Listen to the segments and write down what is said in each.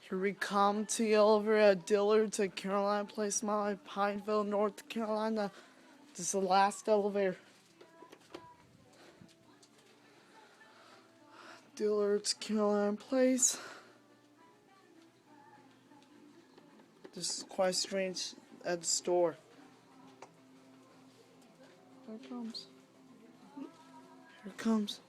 Here we come to the elevator at Dillard to Carolina Place Mall, Pineville, North Carolina. This is the last elevator. Dillard's Carolina Place. This is quite strange at the store. Here it comes. Here it comes.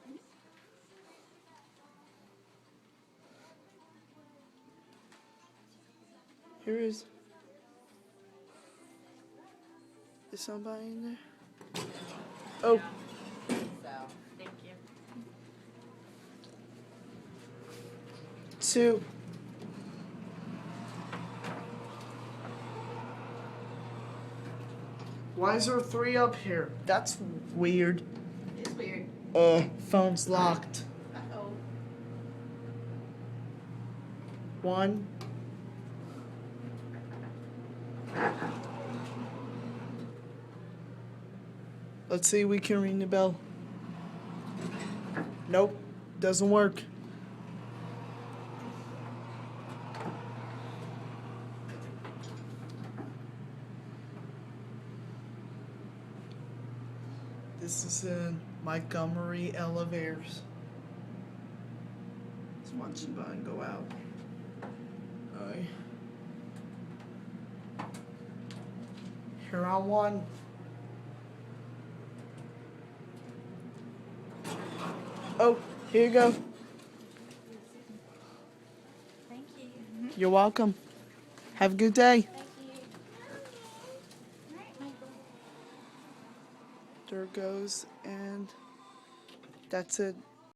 Here it is. Is somebody in there? Oh. So, thank you. 2. Why is there 3 up here? That's weird. It's weird. Phone's locked. Uh-oh. 1. Let's see if we can ring the bell. Nope, doesn't work. This is in Montgomery elevators. Let's watch the button go out. Alright. Here on 1. Oh, here you go. Thank you. You're welcome. Have a good day. Thank you. All right, Michael. There it goes, and that's it.